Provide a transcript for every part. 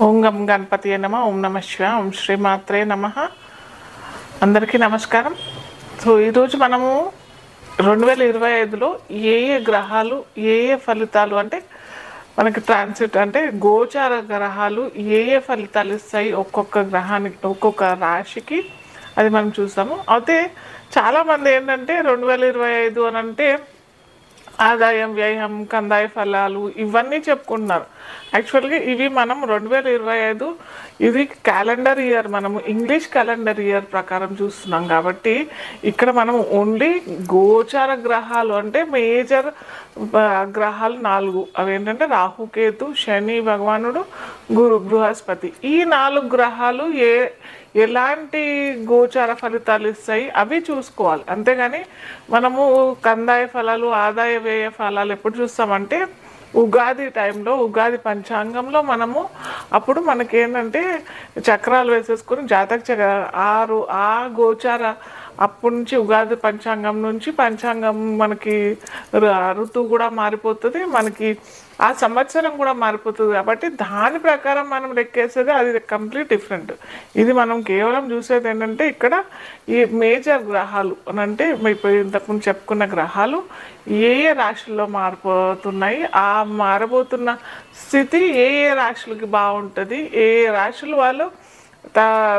ఓం గం గణపతియే నమః. ఓం నమః శివాయ. ఓం శ్రీమాత్రే నమః. అందరికీ నమస్కారం. సో ఈరోజు మనము 2025లో ఏ ఏ గ్రహాలు ఏ ఏ ఫలితాలు అంటే మనకి ట్రాన్సిట్ అంటే గోచార గ్రహాలు ఏ ఏ ఫలితాలు ఇస్తాయి ఒక్కొక్క గ్రహానికి ఒక్కొక్క రాశికి అది మనం చూస్తాము. అయితే చాలామంది ఏంటంటే 2025 అని అంటే ఆదాయం వ్యయం కందాయ ఫలాలు ఇవన్నీ చెప్పుకుంటున్నారు. యాక్చువల్గా ఇవి మనం 2025 ఇది క్యాలెండర్ ఇయర్, మనము ఇంగ్లీష్ క్యాలెండర్ ఇయర్ ప్రకారం చూస్తున్నాం కాబట్టి ఇక్కడ మనం ఓన్లీ గోచార గ్రహాలు అంటే మేజర్ గ్రహాలు 4 అవి ఏంటంటే రాహుకేతు, శని భగవానుడు, గురు, బృహస్పతి. ఈ 4 గ్రహాలు ఎలాంటి గోచార ఫలితాలు ఇస్తాయి అవి చూసుకోవాలి. అంతేగాని మనము కందాయ ఫలాలు ఆదాయ వ్యయ ఫలాలు ఎప్పుడు చూస్తామంటే ఉగాది టైంలో, ఉగాది పంచాంగంలో మనము అప్పుడు మనకేంటంటే చక్రాలు వేసేసుకొని ఆ గోచార అప్పటి నుంచి ఉగాది పంచాంగం నుంచి పంచాంగం మనకి ఋతువు కూడా మారిపోతుంది, మనకి ఆ సంవత్సరం కూడా మారిపోతుంది. కాబట్టి దాని ప్రకారం మనం లెక్కేసేది అది కంప్లీట్ డిఫరెంట్. ఇది మనం కేవలం చూసేది ఏంటంటే ఇక్కడ ఈ మేజర్ గ్రహాలు అని అంటే ఇప్పుడు ఇంతకుముందు చెప్పుకున్న గ్రహాలు ఏ ఏ రాశుల్లో మారిపోతున్నాయి, ఆ మారబోతున్న స్థితి ఏ ఏ రాశులకి బాగుంటుంది, ఏ ఏ రాశులు వాళ్ళు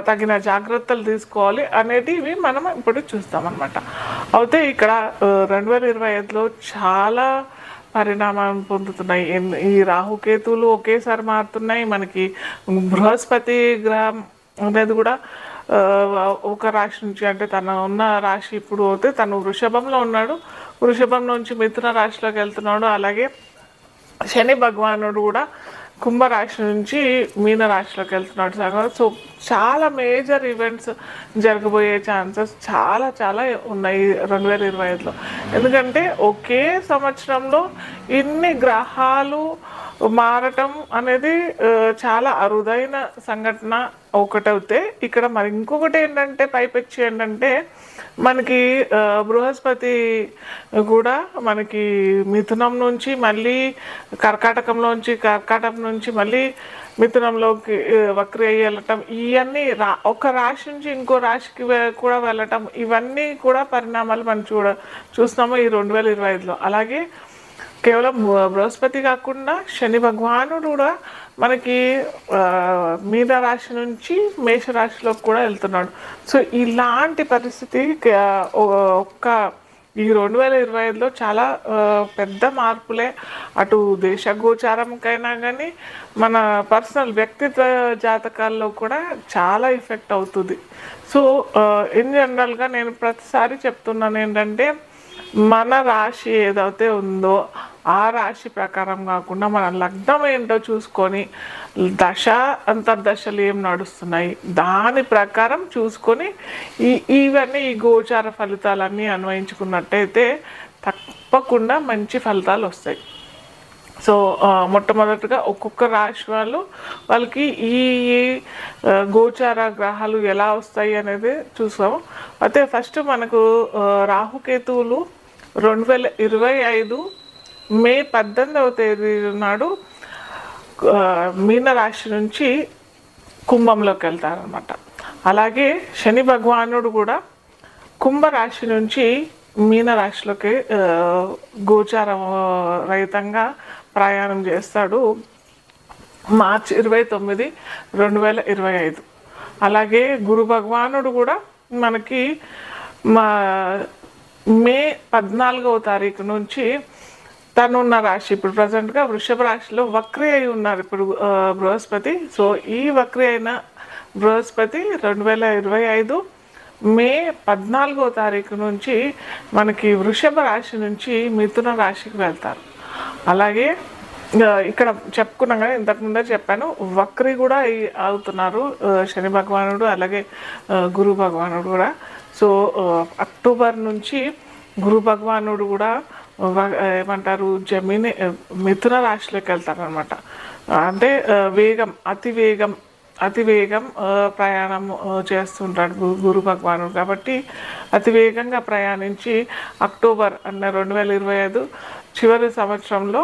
తగిన జాగ్రత్తలు తీసుకోవాలి అనేటివి మనం ఇప్పుడు చూస్తామన్నమాట. అయితే ఇక్కడ 2025లో చాలా పరిణామం పొందుతున్నాయి. ఈ రాహుకేతువులు ఒకేసారి మారుతున్నాయి. మనకి బృహస్పతి గ్రహం అనేది కూడా ఒక రాశి నుంచి అంటే తన ఉన్న రాశి ఇప్పుడు అయితే తను వృషభంలో ఉన్నాడు, వృషభం నుంచి మిథున రాశిలోకి వెళ్తున్నాడు. అలాగే శని భగవానుడు కూడా కుంభరాశి నుంచి మీన రాశిలోకి వెళ్తున్నాడు. సో చాలా మేజర్ ఈవెంట్స్ జరగబోయే ఛాన్సెస్ చాలా చాలా ఉన్నాయి 2025లో. ఎందుకంటే ఒకే సంవత్సరంలో ఇన్ని గ్రహాలు మారటం అనేది చాలా అరుదైన సంఘటన ఒకటవుతే, ఇక్కడ మరి ఇంకొకటి ఏంటంటే పైపెచ్చి ఏంటంటే మనకి బృహస్పతి కూడా మనకి మిథునం నుంచి మళ్ళీ కర్కాటకం నుంచి మళ్ళీ మిథునంలోకి వక్రి అయ్యి వెళ్ళటం, ఇవన్నీ ఒక రాశి నుంచి ఇంకో రాశికి కూడా వెళ్ళటం, ఇవన్నీ కూడా పరిణామాలు మనం చూస్తున్నాము ఈ 2025లో. అలాగే కేవలం బృహస్పతి కాకుండా శని భగవానుడు కూడా మనకి మీన రాశి నుంచి మేషరాశిలోకి కూడా వెళ్తున్నాడు. సో ఇలాంటి పరిస్థితి ఒక్క ఈ 2025లో చాలా పెద్ద మార్పులే అటు దేశ గోచారంకైనా కానీ మన పర్సనల్ వ్యక్తిత్వ జాతకాల్లో కూడా చాలా ఎఫెక్ట్ అవుతుంది. సో ఇన్ జనరల్గా నేను ప్రతిసారి చెప్తున్నాను ఏంటంటే మన రాశి ఏదైతే ఉందో ఆ రాశి ప్రకారం కాకుండా మన లగ్నం ఏంటో చూసుకొని అంతర్దశలు ఏం నడుస్తున్నాయి దాని ప్రకారం చూసుకొని ఇవన్నీ ఈ గోచార ఫలితాలన్నీ అన్వయించుకున్నట్టయితే తప్పకుండా మంచి ఫలితాలు వస్తాయి. సో మొట్టమొదటిగా ఒక్కొక్క రాశి వాళ్ళకి ఈ గోచార గ్రహాలు ఎలా వస్తాయి అనేది చూసాము. అయితే ఫస్ట్ మనకు రాహుకేతువులు 2025 మే 18వ తేదీ నాడు మీనరాశి నుంచి కుంభంలోకి వెళ్తారనమాట. అలాగే శని భగవానుడు కూడా కుంభరాశి నుంచి మీనరాశిలోకి గోచార రహితంగా ప్రయాణం చేస్తాడు మార్చి 29, 2025. అలాగే గురు భగవానుడు కూడా మనకి మే 14వ తారీఖు నుంచి తనున్న రాశి ఇప్పుడు ప్రజెంట్గా వృషభ రాశిలో వక్రి అయి ఉన్నారు ఇప్పుడు బృహస్పతి. సో ఈ వక్రి అయిన బృహస్పతి 2025 మే 14వ తారీఖు నుంచి మనకి వృషభ రాశి నుంచి మిథున రాశికి వెళ్తారు. అలాగే ఇక్కడ చెప్పుకున్నాం కానీ ఇంతకుముందే చెప్పాను, వక్రి కూడా అవుతున్నారు శని భగవానుడు అలాగే గురు భగవానుడు కూడా. సో అక్టోబర్ నుంచి గురు భగవానుడు కూడా ఏమంటారు మిథున రాశిలోకి వెళ్తారనమాట. అంటే అతి వేగం ప్రయాణం చేస్తుంటాడు గురు భగవానుడు. కాబట్టి అతి వేగంగా ప్రయాణించి అక్టోబర్ 2025 చివరి సంవత్సరంలో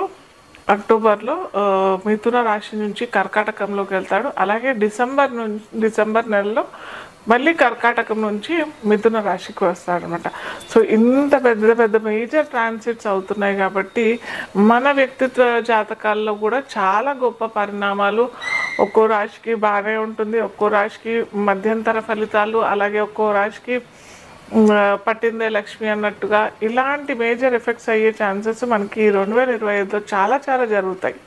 అక్టోబర్లో మిథున రాశి నుంచి కర్కాటకంలోకి వెళ్తాడు. అలాగే డిసెంబర్ నెలలో మళ్ళీ కర్కాటకం నుంచి మిథున రాశికి వస్తాడనమాట. సో ఇంత పెద్ద పెద్ద మేజర్ ట్రాన్సిట్స్ అవుతున్నాయి కాబట్టి మన వ్యక్తిత్వ జాతకాల్లో కూడా చాలా గొప్ప పరిణామాలు, ఒక్కో రాశికి బాగానే ఉంటుంది, ఒక్కో రాశికి మధ్యంతర ఫలితాలు, అలాగే ఒక్కో రాశికి పట్టిందే లక్ష్మి అన్నట్టుగా ఇలాంటి మేజర్ ఎఫెక్ట్స్ అయ్యే ఛాన్సెస్ మనకి 2025లో చాలా చాలా జరుగుతాయి.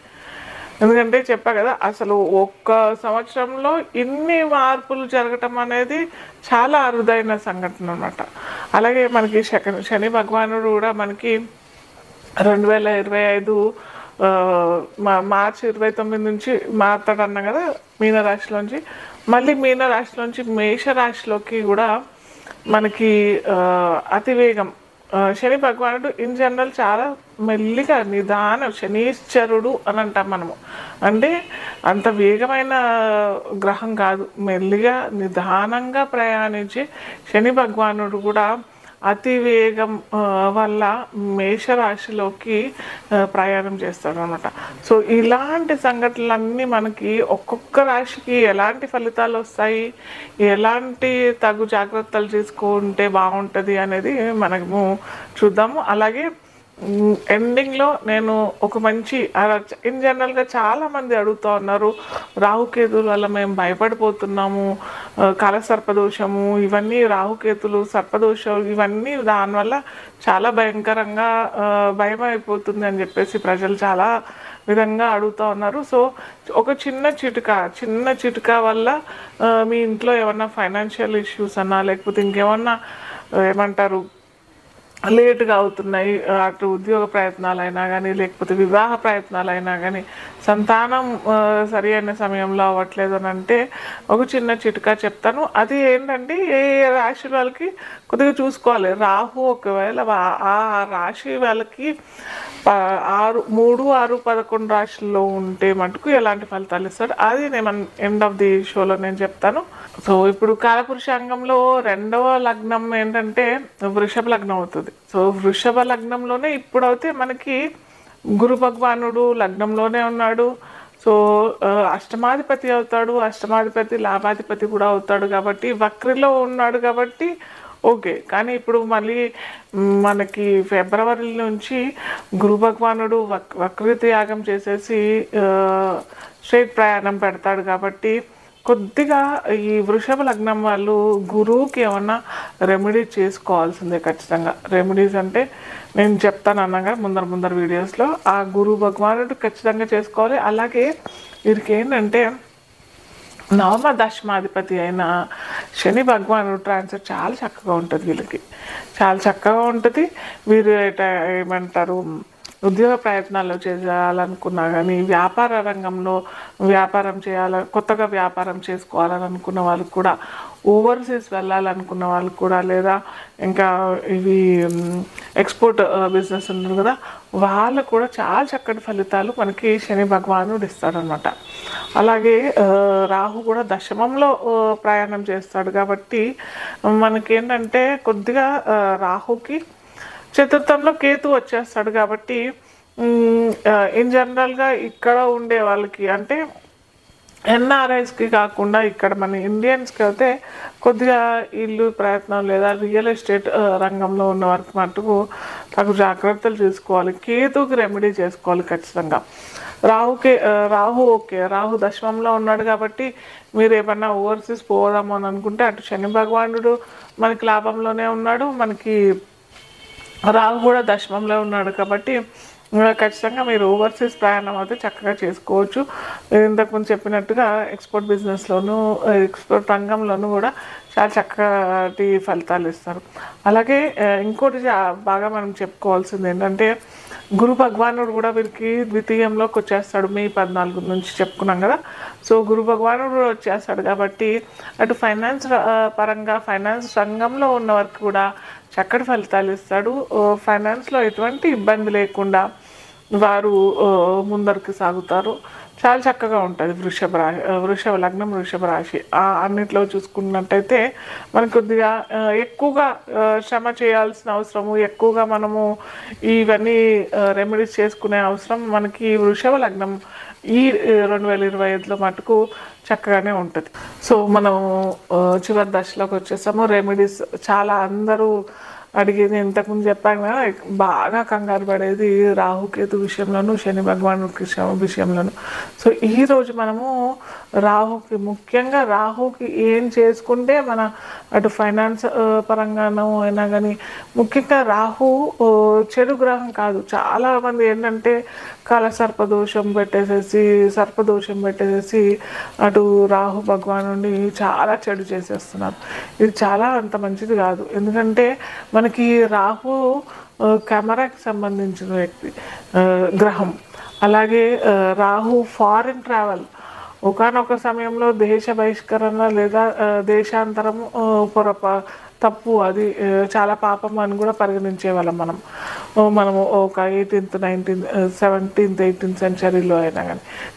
ఎందుకంటే చెప్పా కదా, అసలు ఒక్క సంవత్సరంలో ఇన్ని మార్పులు జరగటం అనేది చాలా అరుదైన సంఘటన అనమాట. అలాగే మనకి శని భగవానుడు కూడా మనకి 2025 మార్చి 29 నుంచి మారుతాడు అన్నా కదా మీనరాశిలోంచి. మళ్ళీ మీనరాశిలోంచి మేషరాశిలోకి కూడా మనకి అతివేగం. శని భగవానుడు ఇన్ జనరల్ చాలా మెల్లిగా నిదానం, శనీశ్వరుడు అని అంటాం మనము. అంటే అంత వేగమైన గ్రహం కాదు, మెల్లిగా నిదానంగా ప్రయాణించి శని భగవానుడు కూడా అతివేగం వల్ల మేషరాశిలోకి ప్రయాణం చేస్తాడు అనమాట. సో ఇలాంటి సంఘటనలన్నీ మనకి ఒక్కొక్క రాశికి ఎలాంటి ఫలితాలు వస్తాయి, ఎలాంటి తగు జాగ్రత్తలు తీసుకుంటే బాగుంటుంది అనేది మనము చూద్దాము. అలాగే ఎండింగ్లో నేను ఒక మంచి ఇన్ జనరల్గా చాలామంది అడుగుతూ ఉన్నారు, రాహుకేతుల వల్ల మేము భయపడిపోతున్నాము, కాలసర్పదోషము ఇవన్నీ, రాహుకేతులు సర్పదోషం ఇవన్నీ దానివల్ల చాలా భయంకరంగా భయం అయిపోతుంది అని చెప్పేసి ప్రజలు చాలా విధంగా అడుగుతూ ఉన్నారు. సో ఒక చిన్న చిటుక వల్ల మీ ఇంట్లో ఏమన్నా ఫైనాన్షియల్ ఇష్యూస్ అన్నా, లేకపోతే ఇంకేమన్నా ఏమంటారు లేటుగా అవుతున్నాయి, అటు ఉద్యోగ ప్రయత్నాలైనా కానీ, లేకపోతే వివాహ ప్రయత్నాలైనా కానీ, సంతానం సరి అయిన సమయంలో అవ్వట్లేదు అని అంటే ఒక చిన్న చిట్కా చెప్తాను. అది ఏంటంటే ఏ రాశి వాళ్ళకి కొద్దిగా చూసుకోవాలి. రాహు ఒకవేళ ఆ రాశి వాళ్ళకి 3, 6, 11 రాశుల్లో ఉంటే మటుకు ఎలాంటి ఫలితాలు ఇస్తాడు అది నేను ఎండ్ ఆఫ్ ది షోలో నేను చెప్తాను. సో ఇప్పుడు కాలపురుషాంగంలో 2వ లగ్నం ఏంటంటే వృషభ లగ్నం అవుతుంది. సో వృషభ లగ్నంలోనే ఇప్పుడైతే మనకి గురు భగవానుడు లగ్నంలోనే ఉన్నాడు. సో అష్టమాధిపతి అవుతాడు, అష్టమాధిపతి లాభాధిపతి కూడా అవుతాడు కాబట్టి వక్రిలో ఉన్నాడు కాబట్టి ఓకే. కానీ ఇప్పుడు మళ్ళీ మనకి ఫిబ్రవరి నుంచి గురు భగవానుడు వక్రతి యాగం చేసేసి స్ట్రైట్ ప్రయాణం పెడతాడు కాబట్టి కొద్దిగా ఈ వృషభ లగ్నం వాళ్ళు గురువుకి ఏమన్నా రెమెడీ చేసుకోవాల్సిందే ఖచ్చితంగా. రెమెడీస్ అంటే నేను చెప్తాను అన్నాగా ముందర వీడియోస్లో, ఆ గురు భగవానుడు ఖచ్చితంగా చేసుకోవాలి. అలాగే వీరికి ఏంటంటే నవమ దశమాధిపతి అయిన శని భగవానుడు ట్రాన్స్ఫర్ చాలా చక్కగా ఉంటుంది, వీళ్ళకి చాలా చక్కగా ఉంటుంది. వీరు ఏమంటారు ఉద్యోగ ప్రయత్నాలు చేయాలనుకున్నా కానీ, వ్యాపార రంగంలో వ్యాపారం కొత్తగా వ్యాపారం చేసుకోవాలని అనుకున్న వాళ్ళకి కూడా, ఓవర్సీస్ వెళ్ళాలనుకున్న వాళ్ళకి కూడా, లేదా ఇంకా ఇవి ఎక్స్పోర్ట్ బిజినెస్ ఉంది కదా వాళ్ళకు కూడా చాలా చక్కటి ఫలితాలు మనకి శని భగవానుడు ఇస్తాడనమాట. అలాగే రాహు కూడా దశమంలో ప్రయాణం చేస్తాడు కాబట్టి మనకేంటంటే కొద్దిగా రాహుకి చతుర్థంలో కేతు వచ్చేస్తాడు కాబట్టి ఇన్ జనరల్గా ఇక్కడ ఉండే వాళ్ళకి అంటే ఎన్ఆర్ఐస్కి కాకుండా ఇక్కడ మన ఇండియన్స్కి అయితే కొద్దిగా ఇల్లు ప్రయత్నం లేదా రియల్ ఎస్టేట్ రంగంలో ఉన్న వారికి మటుకు తగు జాగ్రత్తలు తీసుకోవాలి. కేతుకి రెమెడీ చేసుకోవాలి ఖచ్చితంగా. రాహు దశమంలో ఉన్నాడు కాబట్టి మీరు ఏమన్నా ఓవర్సీస్ పోదాము అని అనుకుంటే అటు శని భగవానుడు మనకి లాభంలోనే ఉన్నాడు, మనకి రాహు కూడా దశమంలో ఉన్నాడు కాబట్టి ఖచ్చితంగా మీరు ఓవర్సీస్ ప్రయాణం అయితే చక్కగా చేసుకోవచ్చు. ఇంతకుముందు చెప్పినట్టుగా ఎక్స్పోర్ట్ బిజినెస్లోనూ ఎక్స్పోర్ట్ రంగంలోనూ కూడా చాలా చక్కటి ఫలితాలు ఇస్తారు. అలాగే ఇంకోటి బాగా మనం చెప్పుకోవాల్సింది ఏంటంటే గురు భగవానుడు కూడా వీరికి ద్వితీయంలోకి వచ్చేస్తాడు. మే 14 నుంచి చెప్పుకున్నాం కదా. సో గురు భగవానుడు వచ్చేస్తాడు కాబట్టి అటు ఫైనాన్స్ పరంగా ఫైనాన్స్ రంగంలో ఉన్న వారికి కూడా చక్కటి ఫలితాలు ఇస్తాడు. ఫైనాన్స్లో ఎటువంటి ఇబ్బంది లేకుండా వారు ముందరికి సాగుతారు. చాలా చక్కగా ఉంటుంది. వృషభ లగ్నం, వృషభ రాశి అన్నిట్లో చూసుకున్నట్టయితే మనకు కొద్దిగా ఎక్కువగా శ్రమ చేయాల్సిన అవసరము, ఎక్కువగా మనము ఇవన్నీ రెమెడీస్ చేసుకునే అవసరం మనకి వృషభ లగ్నం ఈ 2025లో మటుకు చక్కగానే ఉంటుంది. సో మనం చివరి దశలోకి వచ్చేసాము. రెమెడీస్ చాలా అందరూ అడిగేది ఇంతకుముందు చెప్పాను కదా, బాగా కంగారు పడేది రాహుకేతు విషయంలోను, శని భగవాను విషయంలోను. సో ఈరోజు మనము ముఖ్యంగా రాహుకి ఏం చేసుకుంటే మన అటు ఫైనాన్స్ పరంగానూ అయినా కానీ, ముఖ్యంగా రాహు చెడు గ్రహం కాదు. చాలామంది ఏంటంటే సర్పదోషం పెట్టేసేసి అటు రాహు భగవాను నుండి చాలా చెడు చేసేస్తున్నారు. ఇది చాలా అంత మంచిది కాదు. ఎందుకంటే మనకి రాహు కెమెరాకి సంబంధించిన గ్రహం. అలాగే రాహు ఫారిన్ ట్రావెల్, ఒకానొక సమయంలో దేశ బహిష్కరణ లేదా దేశాంతరం తప్పు, అది చాలా పాపం అని కూడా పరిగణించే వాళ్ళం మనము ఒక 18th 19th 17th 18th సెంచరీలో అయినా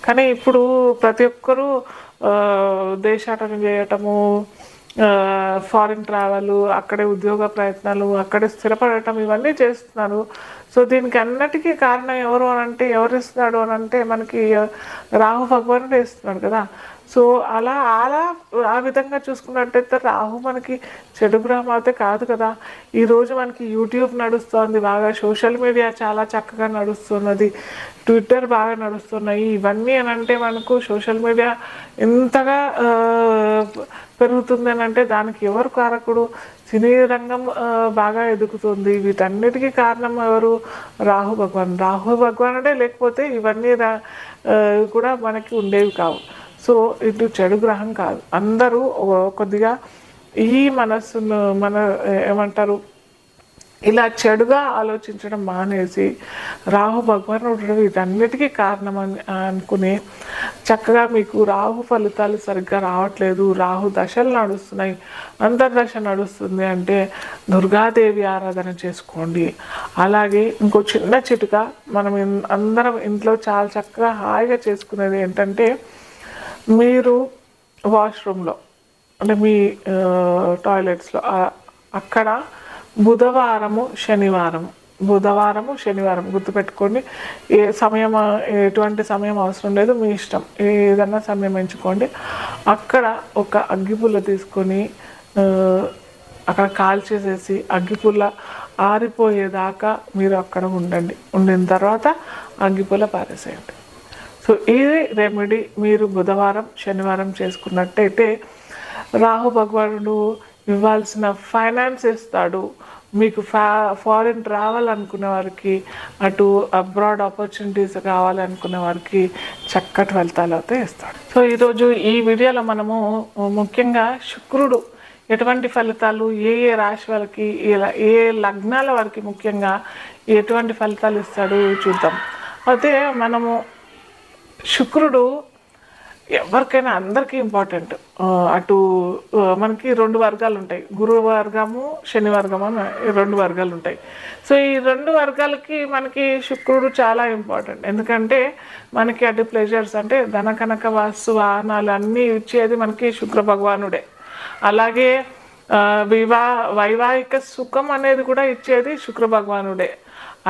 కానీ ఇప్పుడు ప్రతి ఒక్కరూ దేశాటన చేయటము, ఫారిన్ ట్రావెల్, అక్కడే ఉద్యోగ ప్రయత్నాలు, అక్కడే స్థిరపడటం, ఇవన్నీ చేస్తున్నారు. సో దీనికి అన్నిటికీ కారణం ఎవరిస్తున్నాడు అంటే మనకి రాహు భగవానుడు ఇస్తున్నాడు కదా. సో అలా ఆ విధంగా చూసుకున్నట్టయితే రాహు మనకి చెడు గ్రహం అయితే కాదు కదా. ఈరోజు మనకి యూట్యూబ్ నడుస్తుంది బాగా, సోషల్ మీడియా చాలా చక్కగా నడుస్తున్నది, ట్విట్టర్ బాగా నడుస్తున్నాయి. ఇవన్నీ అంటే మనకు సోషల్ మీడియా ఎంతగా పెరుగుతుంది అంటే దానికి ఎవరు కారకుడు? సినీ రంగం బాగా ఎదుగుతుంది. వీటన్నిటికీ కారణం ఎవరు? రాహు భగవానుడే. లేకపోతే ఇవన్నీ కూడా మనకి ఉండేవి కావు. సో ఇది చెడు గ్రహం కాదు. అందరూ కొద్దిగా ఈ మనస్సును ఏమంటారు, ఇలా చెడుగా ఆలోచించడం మానేసి రాహు భగవానుడు వీటన్నిటికీ కారణం అనుకుని చక్కగా మీకు రాహు ఫలితాలు సరిగ్గా రావట్లేదు, రాహు దశలు నడుస్తున్నాయి, అంతర్దశ నడుస్తుంది అంటే దుర్గాదేవి ఆరాధన చేసుకోండి. అలాగే ఇంకో చిన్న చిటుక మనం అందరం ఇంట్లో చాలా చక్కగా హాయిగా చేసుకునేది ఏంటంటే, మీరు వాష్రూమ్లో అంటే మీ టాయిలెట్స్లో అక్కడ బుధవారము శనివారం గుర్తుపెట్టుకోండి. ఎటువంటి సమయం అవసరం లేదు, మీ ఇష్టం, ఏదన్నా సమయం ఎంచుకోండి. అక్కడ ఒక అగ్గిపుల్ల తీసుకొని అక్కడ కాల్చేసేసి అగ్గిపుల్ల ఆరిపోయేదాకా మీరు అక్కడ ఉండిన తర్వాత అగ్గిపుల్ల పారేసేయండి. సో ఇది రెమెడీ మీరు బుధవారం శనివారం చేసుకున్నట్టయితే రాహు భగవానుడు ఇవ్వాల్సిన ఫైనాన్స్ ఇస్తాడు. మీకు ఫారిన్ ట్రావెల్ అనుకునే వారికి, అటు అబ్రాడ్ ఆపర్చునిటీస్ కావాలనుకునే వారికి చక్కటి ఫలితాలు అయితే ఇస్తాడు. సో ఈరోజు ఈ వీడియోలో మనము ముఖ్యంగా శుక్రుడు ఎటువంటి ఫలితాలు ఏ రాశి వారికి, ఏ లగ్నాల వారికి ముఖ్యంగా ఎటువంటి ఫలితాలు ఇస్తాడు చూద్దాం. అయితే మనము శుక్రుడు ఎవరికైనా అందరికీ ఇంపార్టెంట్. అటు మనకి 2 వర్గాలు ఉంటాయి, గురు వర్గము, శని వర్గము అని 2 వర్గాలు ఉంటాయి. సో ఈ 2 వర్గాలకి మనకి శుక్రుడు చాలా ఇంపార్టెంట్. ఎందుకంటే మనకి అటు ప్లెజర్స్ అంటే ధన కనక వాస్తు వాహనాలు అన్నీ ఇచ్చేది మనకి శుక్ర భగవానుడే. అలాగే వైవాహిక సుఖం అనేది కూడా ఇచ్చేది శుక్ర భగవానుడే.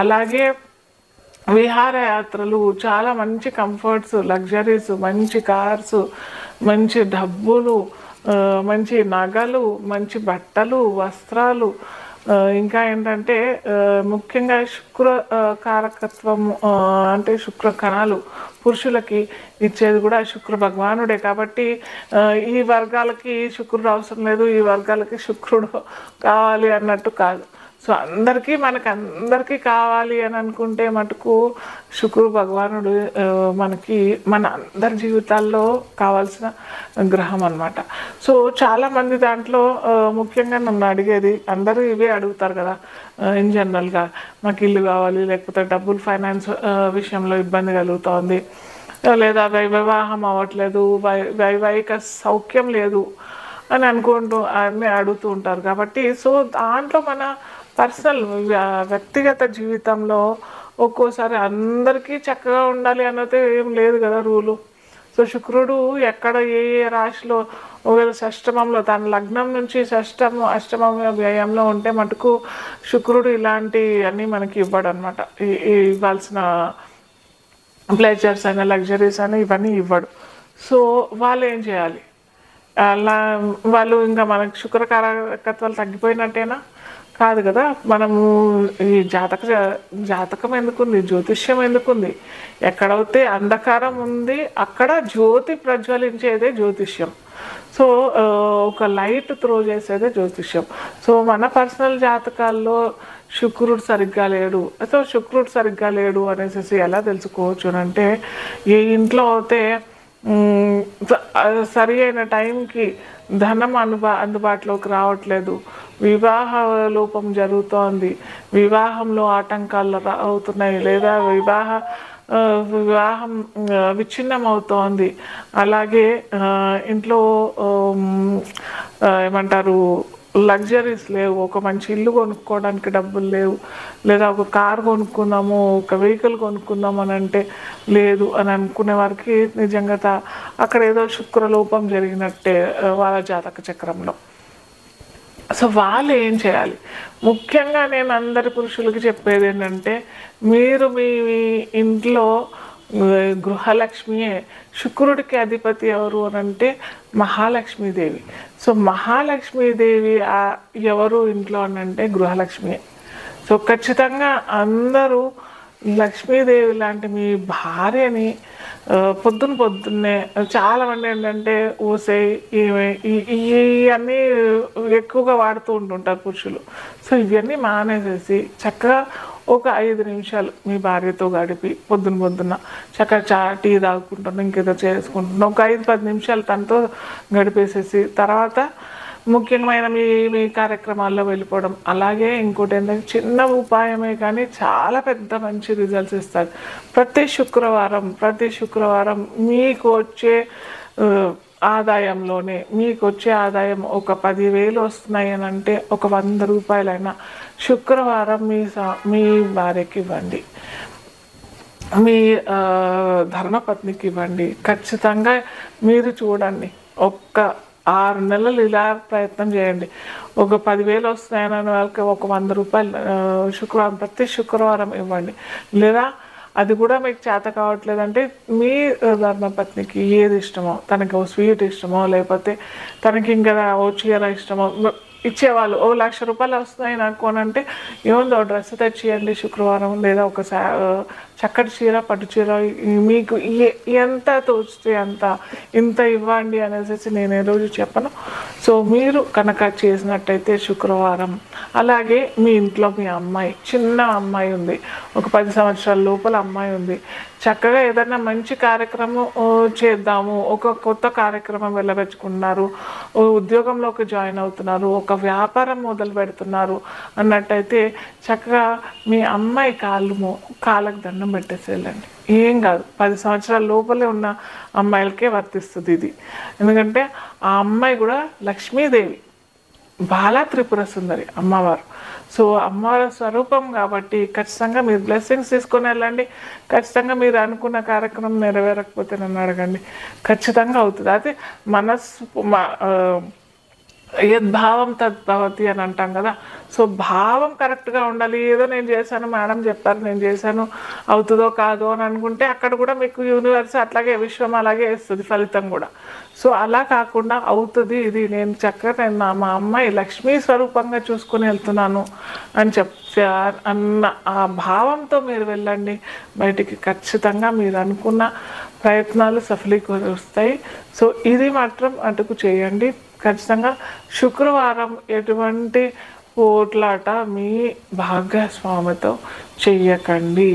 అలాగే విహారయాత్రలు, చాలా మంచి కంఫర్ట్స్, లగ్జరీస్, మంచి కార్స్, మంచి డబ్బులు, మంచి నగలు, మంచి బట్టలు, వస్త్రాలు, ఇంకా ఏంటంటే ముఖ్యంగా శుక్ర కారకత్వం అంటే శుక్ర కణాలు పురుషులకి ఇచ్చేది కూడా శుక్ర భగవానుడే. కాబట్టి ఈ వర్గాలకి శుక్రుడు అవసరం లేదు, ఈ వర్గాలకి శుక్రుడు కావాలి అన్నట్టు కాదు. సో మనకందరికీ కావాలి అని అనుకుంటే మటుకు శుక్రుడు భగవానుడు మనకి మన అందరి జీవితాల్లో కావాల్సిన గ్రహం అన్నమాట. సో చాలామంది దాంట్లో ముఖ్యంగా నన్ను అడిగేది, అందరూ ఇవే అడుగుతారు కదా ఇన్ జనరల్గా, మాకు ఇల్లు కావాలి, లేకపోతే డబ్బులు ఫైనాన్స్ విషయంలో ఇబ్బంది కలుగుతోంది, లేదా వివాహం అవ్వట్లేదు, వైవాహిక సౌఖ్యం లేదు అని అన్నీ అడుగుతూ ఉంటారు. కాబట్టి సో దాంట్లో మన పర్సనల్ వ్యక్తిగత జీవితంలో ఒక్కోసారి అందరికీ చక్కగా ఉండాలి అన్నది ఏం లేదు కదా రూలు. సో శుక్రుడు ఎక్కడ ఏ ఏ రాశిలో ఒకవేళ షష్టమంలో తన లగ్నం నుంచి షష్టము అష్టమం వ్యయంలో ఉంటే మటుకు శుక్రుడు ఇలాంటి అన్నీ మనకి ఇవ్వడు అనమాట. ఇవ్వాల్సిన ప్లెజర్స్ అయినా లగ్జరీస్ అయినా ఇవన్నీ ఇవ్వడు. సో వాళ్ళు ఏం చేయాలి? అలా వాళ్ళు ఇంకా మనకు శుక్రకారకత్వాలు తగ్గిపోయినట్టేనా? కాదు కదా. మనము ఈ జాతకం ఎందుకుంది, జ్యోతిష్యం ఎందుకుంది? ఎక్కడైతే అంధకారం ఉంది అక్కడ జ్యోతి ప్రజ్వలించేదే జ్యోతిష్యం. సో ఒక లైట్ త్రో చేసేదే జ్యోతిష్యం. సో మన పర్సనల్ జాతకాల్లో శుక్రుడు సరిగ్గా లేడు, సో శుక్రుడు సరిగ్గా లేడు అనేసి ఎలా తెలుసుకోవచ్చు అంటే, ఏ ఇంట్లో అయితే సరి అయిన టైంకి ధనం అందుబాటులోకి రావట్లేదు, వివాహ లోపం జరుగుతోంది, వివాహంలో ఆటంకాలు అవుతున్నాయి, లేదా వివాహం విచ్ఛిన్నం అవుతోంది, అలాగే ఇంట్లో ఏమంటారు లగ్జరీస్ లేవు, ఒక మంచి ఇల్లు కొనుక్కోవడానికి డబ్బులు లేవు, లేదా ఒక కార్ కొనుక్కుందాము, ఒక వెహికల్ కొనుక్కుందాం అని అంటే లేదు అని అనుకునే వారికి నిజంగా అక్కడ ఏదో శుక్రలోపం జరిగినట్టే వాళ్ళ జాతక చక్రంలో. సో వాళ్ళు ఏం చేయాలి? ముఖ్యంగా నేను అందరి పురుషులకి చెప్పేది ఏంటంటే, మీరు మీ ఇంట్లో గృహలక్ష్మియే. శుక్రుడికి అధిపతి ఎవరు అని అంటే మహాలక్ష్మీదేవి. సో మహాలక్ష్మీదేవి ఎవరు ఇంట్లో అని అంటే గృహలక్ష్మియే. సో ఖచ్చితంగా అందరూ లక్ష్మీదేవి లాంటి మీ భార్యని పొద్దున్నే చాలామంది ఏంటంటే ఊసే ఇవన్నీ ఎక్కువగా వాడుతూ ఉంటుంటారు పురుషులు. సో ఇవన్నీ మానేసేసి చక్కగా ఒక 5 నిమిషాలు మీ భార్యతో గడిపి పొద్దున్న చక్కగా టీ తాగుకుంటున్నాం, ఇంకేదో చేసుకుంటున్నాం, ఒక 5-10 నిమిషాలు తనతో గడిపేసేసి తర్వాత ముఖ్యమైన మీ కార్యక్రమాల్లో వెళ్ళిపోవడం. అలాగే ఇంకోటి ఏంటంటే చిన్న ఉపాయమే కానీ చాలా పెద్ద మంచి రిజల్ట్స్ ఇస్తారు. ప్రతి శుక్రవారం మీకు వచ్చే ఆదాయంలోనే మీకు వచ్చే ఆదాయం ఒక 10,000 వస్తున్నాయి అని అంటే ఒక 100 రూపాయలైనా శుక్రవారం మీ భార్యకి ఇవ్వండి, మీ ధర్మపత్నికి ఇవ్వండి. ఖచ్చితంగా మీరు చూడండి, ఒక్క 6 నెలలు ఇలా ప్రయత్నం చేయండి. ఒక 10,000 వస్తున్నాయని వాళ్ళకి ఒక 100 రూపాయలు ప్రతి శుక్రవారం ఇవ్వండి. లేదా అది కూడా మీకు చేత కావట్లేదంటే మీ ధర్మపత్నికి ఏది ఇష్టమో, తనకి ఓ స్వీట్ ఇష్టమో, లేకపోతే తనకి ఇంకా ఓ చీర ఇష్టమో ఇచ్చేవాళ్ళు. ఓ 1,00,000 రూపాయలు వస్తున్నాయి నాకు అని అంటే ఏముందో డ్రెస్ తెచ్చియండి శుక్రవారం, లేదా ఒక చక్కటి చీర, పట్టు చీర, మీకు ఎంత తోచితే అంత ఇంత ఇవ్వండి అనేసి నేను ఏ రోజు చెప్పను. సో మీరు కనుక చేసినట్టయితే శుక్రవారం. అలాగే మీ ఇంట్లో మీ అమ్మాయి, చిన్న అమ్మాయి ఉంది, ఒక 10 సంవత్సరాల లోపల అమ్మాయి ఉంది, చక్కగా ఏదైనా మంచి కార్యక్రమం చేద్దాము, ఒక కొత్త కార్యక్రమం వెళ్ళబెచ్చుకుంటున్నారు, ఉద్యోగంలోకి జాయిన్ అవుతున్నారు, ఒక వ్యాపారం మొదలు పెడుతున్నారు అన్నట్టయితే చక్కగా మీ అమ్మాయి కాళ్ళకు దండం పెట్టేసి వెళ్ళండి. ఏం కాదు, 10 సంవత్సరాల లోపలే ఉన్న అమ్మాయిలకే వర్తిస్తుంది ఇది. ఎందుకంటే ఆ అమ్మాయి కూడా లక్ష్మీదేవి, బాలా త్రిపుర సుందరి అమ్మవారు. సో అమ్మవారి స్వరూపం కాబట్టి ఖచ్చితంగా మీరు బ్లెస్సింగ్స్ తీసుకొని వెళ్ళండి. ఖచ్చితంగా మీరు అనుకున్న కార్యక్రమం నెరవేరకపోతే నన్ను అడగండి, ఖచ్చితంగా అవుతుంది. అయితే యద్భావం తద్భవతి అని అంటాం కదా. సో భావం కరెక్ట్గా ఉండాలి. ఏదో నేను చేశాను, మేడం చెప్పారు నేను చేశాను, అవుతుందో కాదో అని అనుకుంటే అక్కడ కూడా మీకు యూనివర్స్ అట్లాగే విశ్వం అలాగే ఇస్తుంది ఫలితం కూడా. సో అలా కాకుండా అవుతుంది, ఇది నేను చక్కగా మా అమ్మాయి లక్ష్మీ స్వరూపంగా చూసుకొని వెళ్తున్నాను అని అన్న ఆ భావంతో మీరు వెళ్ళండి బయటికి. ఖచ్చితంగా మీరు అనుకున్న ప్రయత్నాలు సఫలీకరిస్తాయి. సో ఇది మాత్రం అటుకు చేయండి. ఖచ్చితంగా శుక్రవారం ఎటువంటి పోట్లాట మీ భాగస్వామితో చెయ్యకండి.